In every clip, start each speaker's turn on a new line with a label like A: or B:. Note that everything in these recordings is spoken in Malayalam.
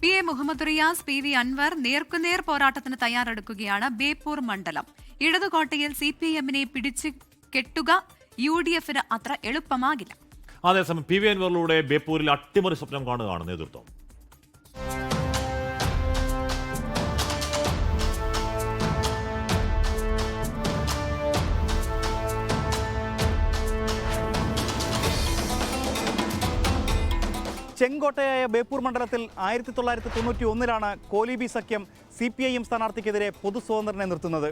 A: PA മുഹമ്മദ് റിയാസ്, PV അൻവർ നേർക്കുനേർ പോരാട്ടത്തിന് തയ്യാറെടുക്കുകയാണ്. ബേപ്പൂർ മണ്ഡലം ഇടതുകോട്ടയിൽ CPIM-നെ പിടിച്ചു കെട്ടുക UDF-ന് അത്ര എളുപ്പമാകില്ല.
B: അതേസമയം PV അൻവറിലൂടെ ബേപ്പൂരിൽ അട്ടിമറി സ്വപ്നം കാണുകയാണ് നേതൃത്വം.
C: ചെങ്കോട്ടയായ ബേപ്പൂർ മണ്ഡലത്തിൽ 1991 കോലീബി സഖ്യം CPIM സ്ഥാനാർത്ഥിക്കെതിരെ പൊതു സ്വതന്ത്രനെ നിർത്തുന്നത്.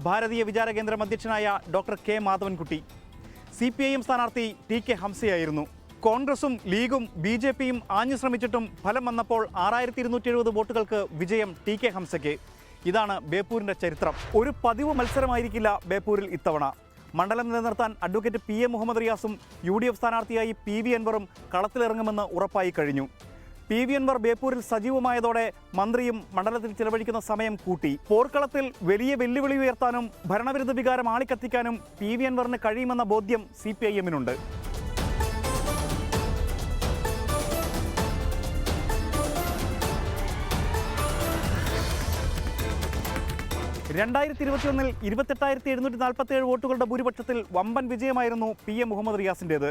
C: ഭാരതീയ വിചാര കേന്ദ്രം അധ്യക്ഷനായ ഡോക്ടർ K മാധവൻകുട്ടി. CPIM സ്ഥാനാർത്ഥി TK ഹംസയായിരുന്നു. കോൺഗ്രസും ലീഗും BJP-യും ആഞ്ഞു ശ്രമിച്ചിട്ടും ഫലം വന്നപ്പോൾ 6270 വോട്ടുകൾക്ക് വിജയം TK ഹംസയ്ക്ക്. ഇതാണ് ബേപ്പൂരിൻ്റെ ചരിത്രം. ഒരു പതിവ് മത്സരമായിരിക്കില്ല ബേപ്പൂരിൽ ഇത്തവണ. മണ്ഡലം നിലനിർത്താൻ അഡ്വക്കേറ്റ് PA മുഹമ്മദ് റിയാസും UDF സ്ഥാനാർത്ഥിയായി PV അൻവറും കളത്തിലിറങ്ങുമെന്ന് ഉറപ്പായി കഴിഞ്ഞു. PV അൻവർ ബേപ്പൂരിൽ സജീവമായതോടെ മന്ത്രിയും മണ്ഡലത്തിൽ ചിലവഴിക്കുന്ന സമയം കൂട്ടി. പോർക്കളത്തിൽ വലിയ വെല്ലുവിളി ഉയർത്താനും ഭരണവിരുദ്ധ വികാരം ആളിക്കത്തിക്കാനും PV അൻവറിന് കഴിയുമെന്ന ബോധ്യം CPIM-നുണ്ട്. രണ്ടായിരത്തി 28,747 വോട്ടുകളുടെ ഭൂരിപക്ഷത്തിൽ വമ്പൻ വിജയമായിരുന്നു PA മുഹമ്മദ് റിയാസിൻ്റേത്.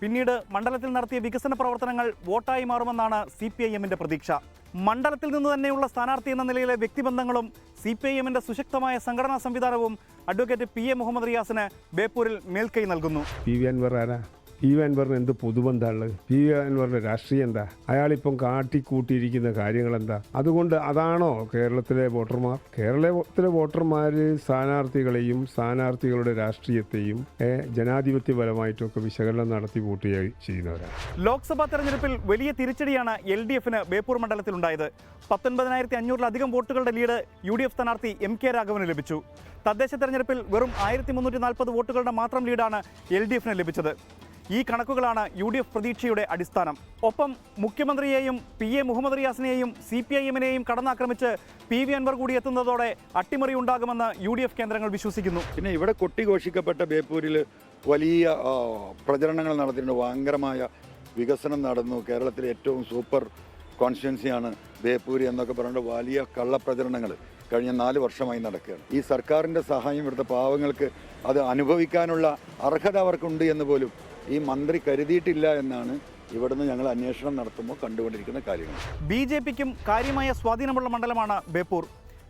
C: പിന്നീട് മണ്ഡലത്തിൽ നടത്തിയ വികസന പ്രവർത്തനങ്ങൾ വോട്ടായി മാറുമെന്നാണ് CPIM-ന്റെ പ്രതീക്ഷ. മണ്ഡലത്തിൽ നിന്ന് തന്നെയുള്ള സ്ഥാനാർത്ഥി എന്ന നിലയിലെ വ്യക്തിബന്ധങ്ങളും CPIM-ന്റെ സുശക്തമായ സംഘടനാ സംവിധാനവും അഡ്വക്കേറ്റ് PA മുഹമ്മദ് റിയാസിന് ബേപ്പൂരിൽ മേൽക്കൈ നൽകുന്നു.
D: PV അൻവറിന് എന്ത് പൊതുബന്ധമുള്ളത്? PV അൻവറിന്റെ രാഷ്ട്രീയം എന്താ? അയാളിപ്പം കാട്ടിക്കൂട്ടിയിരിക്കുന്ന കാര്യങ്ങൾ എന്താ? അതുകൊണ്ട് അതാണോ കേരളത്തിലെ വോട്ടർമാർ? കേരളത്തിലെ വോട്ടർമാർ സ്ഥാനാർത്ഥികളെയും സ്ഥാനാർത്ഥികളുടെ രാഷ്ട്രീയത്തെയും ജനാധിപത്യപരമായിട്ടൊക്കെ വിശകലനം നടത്തി വോട്ട് ചെയ്യുന്നവരാണ്.
C: ലോക്സഭാ തെരഞ്ഞെടുപ്പിൽ വലിയ തിരിച്ചടിയാണ് LDF-ന് ബേപ്പൂർ മണ്ഡലത്തിലുണ്ടായത്. 19,500-ലധികം വോട്ടുകളുടെ ലീഡ് UDF സ്ഥാനാർത്ഥി MK രാഘവന് ലഭിച്ചു. തദ്ദേശ തെരഞ്ഞെടുപ്പിൽ വെറും 1340 വോട്ടുകളുടെ മാത്രം ലീഡാണ് LDF-ന് ലഭിച്ചത്. ഈ കണക്കുകളാണ് UDF പ്രതീക്ഷയുടെ അടിസ്ഥാനം. ഒപ്പം മുഖ്യമന്ത്രിയെയും PA മുഹമ്മദ് റിയാസിനെയും CPIM-നെയും കടന്നാക്രമിച്ച് PV അൻവർ കൂടി എത്തുന്നതോടെ അട്ടിമറി ഉണ്ടാകുമെന്ന് UDF കേന്ദ്രങ്ങൾ വിശ്വസിക്കുന്നു.
E: പിന്നെ ഇവിടെ കൊട്ടിഘോഷിക്കപ്പെട്ട ബേപ്പൂരിൽ വലിയ പ്രചരണങ്ങൾ നടത്തിയിട്ടുണ്ട്. ഭയങ്കരമായ വികസനം നടന്നു. കേരളത്തിലെ ഏറ്റവും സൂപ്പർ കോൺസ്റ്റിറ്റ്യുവൻസിയാണ് ബേപ്പൂർ എന്നൊക്കെ പറഞ്ഞിട്ട് വലിയ കള്ളപ്രചരണങ്ങൾ കഴിഞ്ഞ 4 വർഷമായി നടക്കുകയാണ്. ഈ സർക്കാരിൻ്റെ സഹായം ഇവിടുത്തെ പാവങ്ങൾക്ക് അത് അനുഭവിക്കാനുള്ള അർഹത അവർക്കുണ്ട് എന്ന് പോലും ഈ മന്ത്രി കരുതിയിട്ടില്ല എന്നാണ് ഇവിടുന്ന് ഞങ്ങൾ അന്വേഷണം നടത്തുമ്പോൾ കണ്ടുകൊണ്ടിരിക്കുന്ന കാര്യങ്ങൾ.
C: BJP-ക്കും കാര്യമായ സ്വാധീനമുള്ള മണ്ഡലമാണ് ബേപ്പൂർ.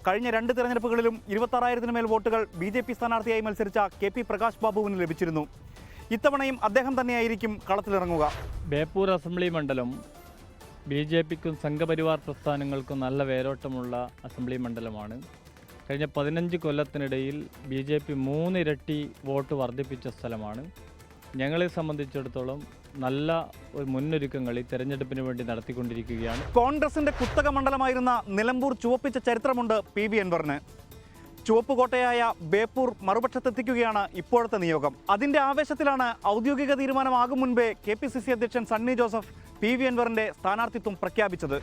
C: കഴിഞ്ഞ 2 തെരഞ്ഞെടുപ്പുകളിലും 26,000-ന് മേൽ വോട്ടുകൾ BJP സ്ഥാനാർത്ഥിയായി മത്സരിച്ച KP പ്രകാശ് ബാബുവിന് ലഭിച്ചിരുന്നു. ഇത്തവണയും അദ്ദേഹം തന്നെയായിരിക്കും കളത്തിലിറങ്ങുക.
F: ബേപ്പൂർ അസംബ്ലി മണ്ഡലം BJP-ക്കും സംഘപരിവാർ പ്രസ്ഥാനങ്ങൾക്കും നല്ല വേരോട്ടമുള്ള അസംബ്ലി മണ്ഡലമാണ്. കഴിഞ്ഞ 15 കൊല്ലത്തിനിടയിൽ BJP 3 ഇരട്ടി വോട്ട് വർദ്ധിപ്പിച്ച സ്ഥലമാണ്. ഞങ്ങളെ സംബന്ധിച്ചിടത്തോളം നല്ല ഒരു മുന്നൊരുക്കങ്ങൾ ഈ തെരഞ്ഞെടുപ്പിന് വേണ്ടി നടത്തിക്കൊണ്ടിരിക്കുകയാണ്.
C: കോൺഗ്രസിന്റെ കുത്തക മണ്ഡലമായിരുന്ന നിലമ്പൂർ ചുവപ്പിച്ച ചരിത്രമുണ്ട് PV അൻവറിന്. ചുവപ്പുകോട്ടയായ ബേപ്പൂർ മറുപക്ഷത്തെത്തിക്കുകയാണ് ഇപ്പോഴത്തെ നിയോഗം. അതിന്റെ ആവേശത്തിലാണ് ഔദ്യോഗിക തീരുമാനമാകും മുൻപേ KPCC അധ്യക്ഷൻ സണ്ണി ജോസഫ് PV അൻവറിന്റെ സ്ഥാനാർത്ഥിത്വം പ്രഖ്യാപിച്ചത്.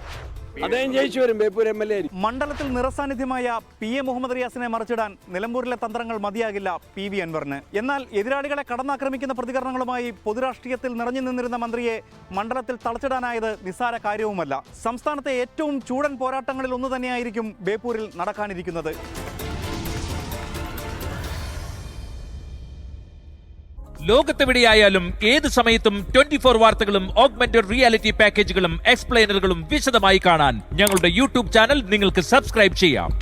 C: മണ്ഡലത്തിൽ നിറസാന്നിധ്യമായ PA മുഹമ്മദ് റിയാസിനെ മറിച്ചിടാൻ നിലമ്പൂരിലെ തന്ത്രങ്ങൾ മതിയാകില്ല PV അൻവറിന്. എന്നാൽ എതിരാളികളെ കടന്നാക്രമിക്കുന്ന പ്രതികരണങ്ങളുമായി പൊതുരാഷ്ട്രീയത്തിൽ നിറഞ്ഞു നിന്നിരുന്ന മന്ത്രിയെ മണ്ഡലത്തിൽ തളച്ചിടാനായത് നിസ്സാര കാര്യവുമല്ല. സംസ്ഥാനത്തെ ഏറ്റവും ചൂടൻ പോരാട്ടങ്ങളിൽ ഒന്ന് തന്നെയായിരിക്കും ബേപ്പൂരിൽ നടക്കാനിരിക്കുന്നത്.
G: ലോകത്തെവിടെയായാലും ഏത് സമയത്തും 24 വാർത്തകളും ഓഗ്മെന്റഡ് റിയാലിറ്റി പാക്കേജുകളും എക്സ്പ്ലെയിനറുകളും വിശദമായി കാണാൻ ഞങ്ങളുടെ YouTube ചാനൽ നിങ്ങൾക്ക് സബ്സ്ക്രൈബ് ചെയ്യാം.